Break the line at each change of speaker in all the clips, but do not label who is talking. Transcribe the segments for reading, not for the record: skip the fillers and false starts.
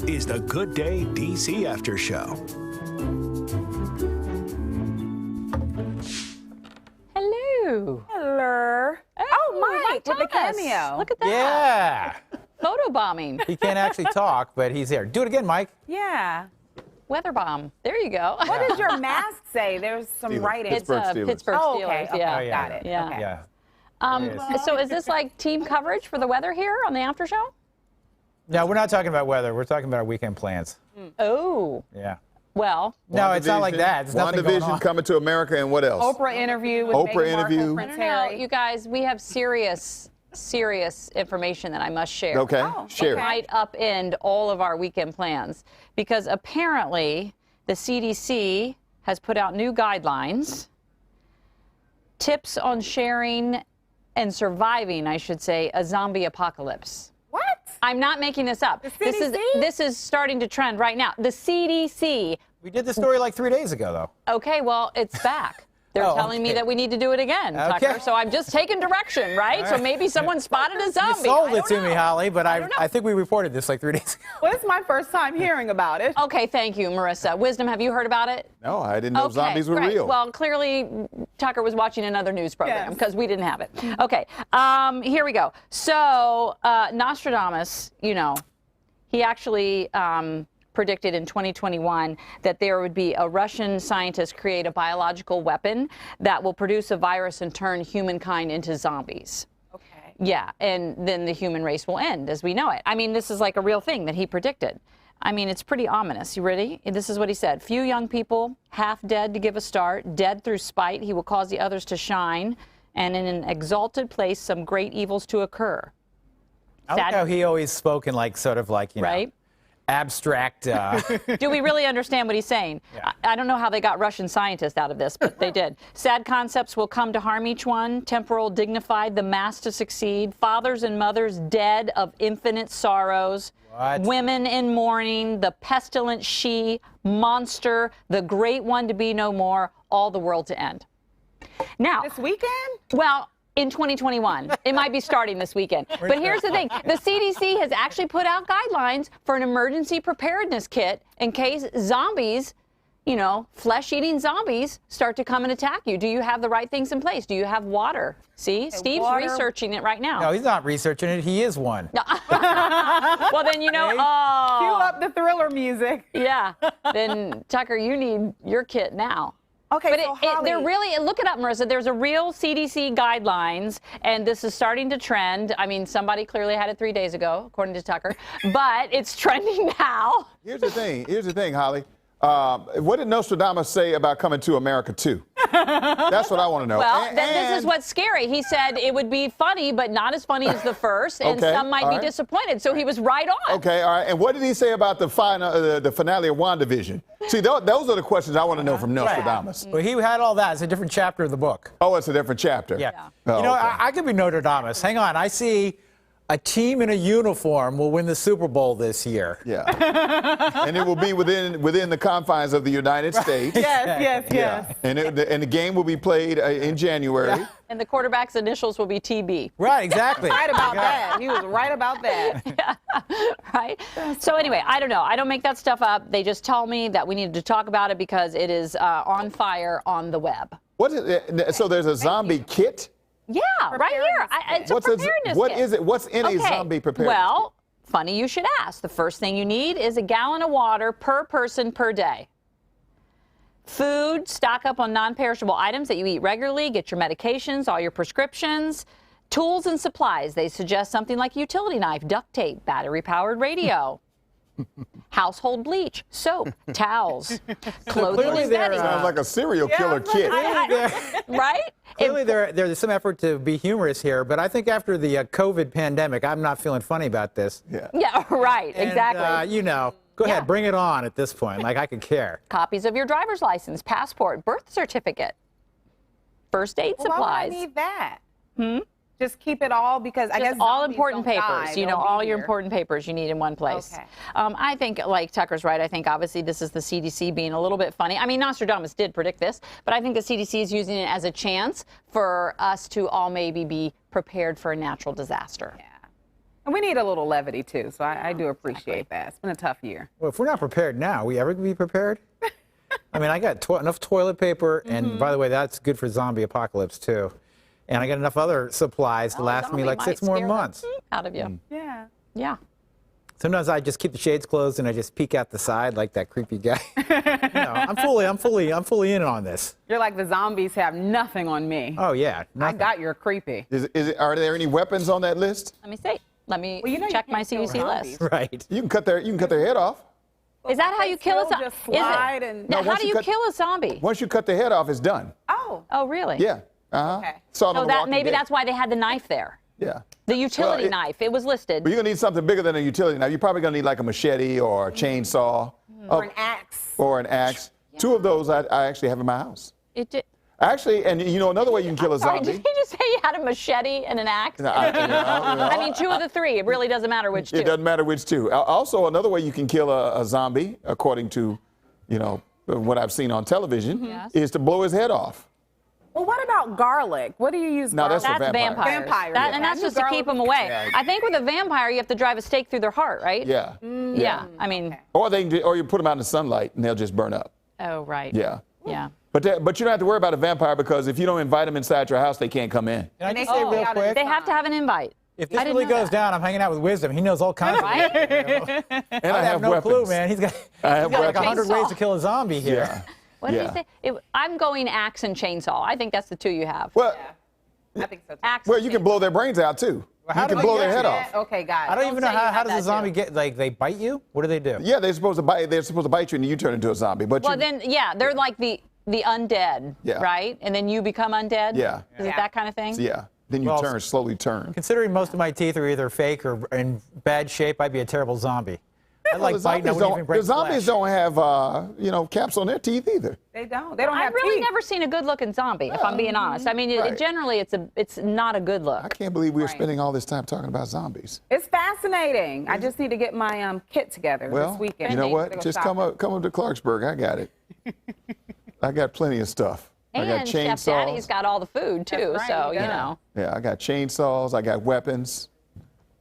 is the Good Day DC After Show.
Hello.
Hello. Oh, Mike with the cameo.
Look at that.
Yeah.
Photobombing.
He can't actually talk, but he's here. Do it again, Mike.
Yeah.
Weather bomb. There you go.
What does your mask say? There's some writing.
It's
Pittsburgh Steelers.
Pittsburgh
Oh,
Steelers.
okay.
Yeah.
Okay, got it.
Yeah.
Okay.
Yeah.
So is this like team coverage for the weather here on the after show?
No, we're not talking about weather. We're talking about our weekend plans.
Oh.
Yeah.
Well.
No, it's not like that. It's nothing going
WandaVision
on.
coming to America, and what else?
Oprah interview with
Oprah
Meghan Markle,
interview.
Prince
No,
Harry.
you guys, we have serious information that I must share.
Okay, share
It
it.
might upend all of our weekend plans because apparently the CDC has put out new guidelines, tips on sharing and surviving, I should say, a zombie apocalypse.
What?
I'm not making this up.
The
This is
CDC?
this is starting to trend right now. The CDC.
We did the story like 3 days ago, though.
Okay, well, it's back. They're
Oh,
telling me
okay.
that we need to do it again,
Okay.
Tucker. So I'm just taking direction, right? So maybe someone spotted a zombie.
You sold
I
it
don't
to me,
know.
Holly, but
I don't know.
I think we reported this like 3 days ago.
Well, it's my first time hearing about it.
Okay, thank you, Marissa. Wisdom, have you heard about it?
No, I didn't know zombies were
great.
real.
Well, clearly Tucker was watching another news program
Yes.
because we didn't have it. Okay, here we go. So Nostradamus, you know, he actually predicted in 2021 that there would be a Russian scientist create a biological weapon that will produce a virus and turn humankind into zombies.
Okay.
Yeah, and then the human race will end as we know it. I mean, this is like a real thing that he predicted. I mean, it's pretty ominous. You ready? This is what he said. Few young people, half dead to give a start, dead through spite. He will cause the others to shine, and in an exalted place, some great evils to occur.
I like how he always spoke in like sort of like, you know,
Right?
abstract.
Do we really understand what he's saying?
Yeah.
I don't know how they got Russian scientists out of this, but they did. Sad concepts will come to harm each one. Temporal, dignified, the mass to succeed. Fathers and mothers dead of infinite sorrows.
What?
Women in mourning. The pestilent she. Monster. The great one to be no more. All the world to end. Now,
This weekend?
well, in 2021. It might be starting this weekend. But here's the thing. The CDC has actually put out guidelines for an emergency preparedness kit in case zombies, you know, flesh-eating zombies start to come and attack you. Do you have the right things in place? Do you have water? See, Steve's
water.
researching it right now.
No, he's not researching it. He is one.
Well, then, you know,
Cue
oh,
up the Thriller music.
yeah. Then, Tucker, you need your kit now.
Okay,
But
so Holly,
they're really, look it up, Marissa. There's a real CDC guidelines, and this is starting to trend. I mean, somebody clearly had it 3 days ago, according to Tucker, but it's trending now.
Here's the thing, Holly. What did Nostradamus say about coming to America too? That's what I want to know.
Well, this is what's scary. He said it would be funny, but not as funny as the first, and
Okay,
some might
all
be
right.
disappointed. So he was right on.
Okay, all right. And what did he say about the final, the finale of WandaVision? See, those are the questions I want to know from Nostradamus.
Well, he had all that. It's a different chapter of the book.
Oh, it's a different chapter.
Yeah.
Oh,
You know,
okay.
I could be Nostradamus. Hang on. I see a team in a uniform will win the Super Bowl this year.
Yeah. And it will be within the confines of the United States.
yes.
Yeah. And the game will be played in January.
And the quarterback's initials will be TB.
Right, exactly.
Right about that. He was right about that.
Right? So anyway, I don't know. I don't make that stuff up. They just tell me that we needed to talk about it because it is on fire on the web.
What is it? So there's a zombie kit?
Yeah, right here. It's a preparedness
What
kit.
is it? What's in a zombie preparedness
Well, funny you should ask. The first thing you need is a gallon of water per person per day. Food, stock up on non-perishable items that you eat regularly, get your medications, all your prescriptions. Tools and supplies. They suggest something like utility knife, duct tape, battery-powered radio. Household bleach, soap, towels, clothing
clearly
and
they're,
bedding.
Sounds like a serial killer kit.
Right?
Clearly, there's some effort to be humorous here, but I think after the COVID pandemic, I'm not feeling funny about this.
Yeah.
Yeah, right.
And,
Exactly.
you know, go
Yeah.
ahead, bring it on at this point. Like, I could care.
Copies of your driver's license, passport, birth certificate, first aid
Well, why
supplies.
would I need that? Just keep it all because I guess
Just all
zombies
important
don't
papers.
die.
You know,
They'll be
all your
here.
important papers you need in one place.
Okay.
I think, like Tucker's right, I think obviously this is the CDC being a little bit funny. I mean, Nostradamus did predict this, but I think the CDC is using it as a chance for us to all maybe be prepared for a natural disaster.
Yeah. And we need a little levity too, so I do appreciate that. It's been a tough year.
Well, if we're not prepared now, we ever be prepared? I mean, I got enough toilet paper, and by the way, that's good for zombie apocalypse too. And I got enough other supplies to last me
zombie
like
might
6 more
scare the
months.
out of you.
Yeah.
Yeah.
Sometimes I just keep the shades closed and I just peek out the side like that creepy guy. I'm fully in on this.
You're like, the zombies have nothing on me.
Oh yeah,
I
nothing.
got your creepy.
Are there any weapons on that list?
Let me see. Let me
Well, you know you
check my
can't kill
CDC
zombies.
list.
Right.
You can cut their head off.
Is that how you kill a zombie?
Just slide and.
Now,
No,
how
once
do
you
you
cut-
kill a zombie?
Once you cut the head off, it's done.
Oh.
Oh, really?
Yeah.
Okay.
Saw it
So
on The
that
Walking
maybe
Dead.
that's why they had the knife there.
Yeah.
The utility
Well,
knife. It was listed.
But you're gonna need something bigger than a utility knife. You're probably gonna need like a machete or a chainsaw.
Or an axe.
Or an axe. Two of those I actually have in my house.
It did.
Actually, and you know another way you can kill a
Sorry,
zombie.
did you just say you had a machete and an axe? I mean, two of the three. It really doesn't matter which two.
It doesn't matter which two. Also, another way you can kill a zombie, according to, what I've seen on television,
Yes.
is to blow his head off.
Well, what about garlic? What do you use?
No, that's
garlic?
a
That's
vampire.
vampires.
Vampires,
That-
yeah.
and that's
I knew
just to keep
garlic
them away.
Yeah.
I think with a vampire, you have to drive a stake through their heart, right?
Yeah.
Yeah. I mean,
Or you put them out in the sunlight and they'll just burn up.
oh, right.
Yeah.
Yeah.
But you don't have to worry about a vampire because if you don't invite them inside your house, they can't come in.
Can I
And
just
they
say
say
real
out of
quick?
They have to have an invite.
If
I
this
didn't
really
know
goes
that.
down, I'm hanging out with Wisdom. He knows all kinds of
Right?
things.
And
I have no
weapons.
clue, man. He's got
I have
like
weapons.
100 ways to kill a zombie here.
Yeah.
What did
Yeah.
you say? I'm going axe and chainsaw. I think that's the two you have.
Well,
I think so too.
Axe.
well,
and
you can
chainsaw.
blow their brains out too.
how
You
do
can
we
blow
get
their
to
head
Yeah,
off.
Okay, got it.
I don't even know
say you
how
have
does a
that,
zombie
too.
get, like, they bite you? What do they do?
Yeah, they're supposed to bite you and you turn into a zombie. But
Well,
you,
then, yeah, they're like the undead,
Yeah.
right? And then you become undead?
Yeah.
Is it
Yeah.
that kind of thing?
yeah, then you
Well,
slowly turn.
Considering most of my teeth are either fake or in bad shape, I'd be a terrible zombie. I
Well,
like biting, I wouldn't even break
the zombies
flesh.
don't have, caps on their teeth either.
They don't. They don't
I've
have
really
teeth.
never seen a good-looking zombie, if I'm being honest. I mean,
Right.
generally, it's not a good look.
I can't believe we're
Right.
spending all this time talking about zombies.
It's fascinating. I just need to get my kit together
Well,
this weekend.
you know
To
what?
go
Just
shopping.
come up to Clarksburg. I got it. I got plenty of stuff. I got
And Chef Daddy's
chainsaws.
got all the food, too,
That's right,
so,
he
you
does.
know.
Yeah, I got chainsaws. I got weapons.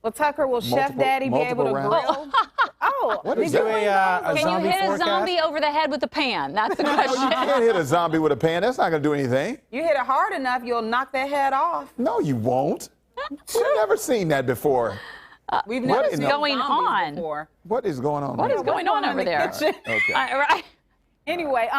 Well, Tucker, will Chef
Multiple-
Daddy be able to
multiple
grill? Oh,
What
did
is
you
that?
bring
a
those?
Can you
zombie
hit a
forecast?
zombie over the head with a pan? That's the question.
You can't hit a zombie with a pan. That's not going to do anything.
You hit it hard enough, you'll knock their head off.
No, you won't. We've never seen that before.
We've
What
never
in
seen
the-
going
zombies
on?
before.
What is going on?
What
there?
is going on over
in the
there?
kitchen?
Okay.
Right.
Anyway,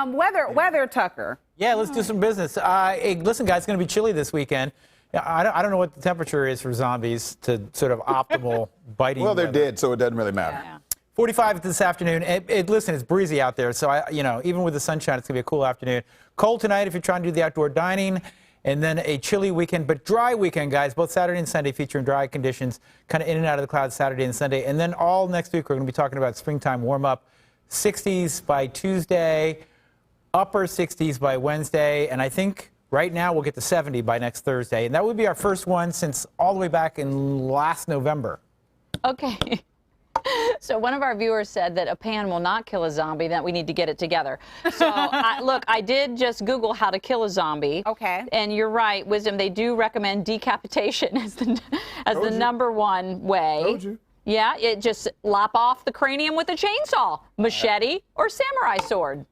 weather, Tucker.
Yeah, let's do some business. Hey, listen, guys, it's going to be chilly this weekend. Yeah, I don't know what the temperature is for zombies to sort of optimal biting.
Well, they're
weather.
dead, so it doesn't really matter.
Yeah.
45 this afternoon. Listen, it's breezy out there, so even with the sunshine, it's gonna be a cool afternoon. Cold tonight if you're trying to do the outdoor dining, and then a chilly weekend, but dry weekend, guys. Both Saturday and Sunday featuring dry conditions, kind of in and out of the clouds Saturday and Sunday, and then all next week we're gonna be talking about springtime warm up, 60s by Tuesday, upper 60s by Wednesday, and I think right now we'll get to 70 by next Thursday, and that would be our first one since all the way back in last November.
Okay. So one of our viewers said that a pan will not kill a zombie, that we need to get it together. So, look, I did just Google how to kill a zombie.
Okay.
And you're right, Wisdom, they do recommend decapitation as the
Told you.
number one way.
Told you.
Yeah, it just lop off the cranium with a chainsaw, machete, or samurai sword.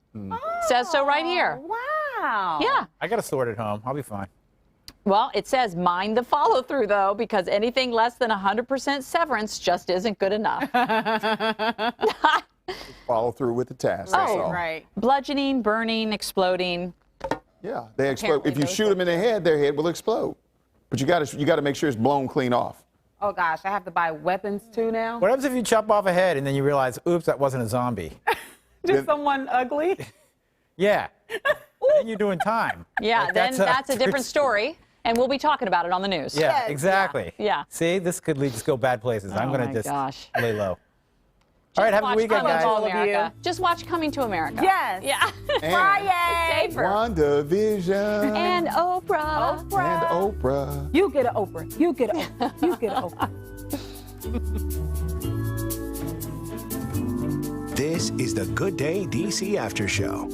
Says so right here.
Wow.
Yeah.
I got a sword at home. I'll be fine.
Well, it says mind the follow through, though, because anything less than 100% severance just isn't good enough.
Follow through with the task. That's
Oh,
all.
Right.
Bludgeoning, burning, exploding.
Yeah, they explode.
Apparently
If you
those
shoot them in their head will explode. But you got to make sure it's blown clean off.
Oh gosh, I have to buy weapons too now.
What happens if you chop off a head and then you realize, oops, that wasn't a zombie?
Just someone ugly.
Yeah. Then you're doing time.
Yeah,
Like,
then that's a different story, and we'll be talking about it on the news.
Yeah,
Yes,
exactly.
yeah.
See, this could just go bad places. I'm
Oh
going
my
to just
gosh.
lay low. All right, have a
Watch
good weekend,
Coming
guys.
to
All of
America. Just watch Coming to America.
Yes.
Yeah.
Friday.
Safer.
WandaVision.
And Oprah.
And Oprah.
You get an Oprah. You get an Oprah. You get an Oprah.
This is the Good Day DC After Show.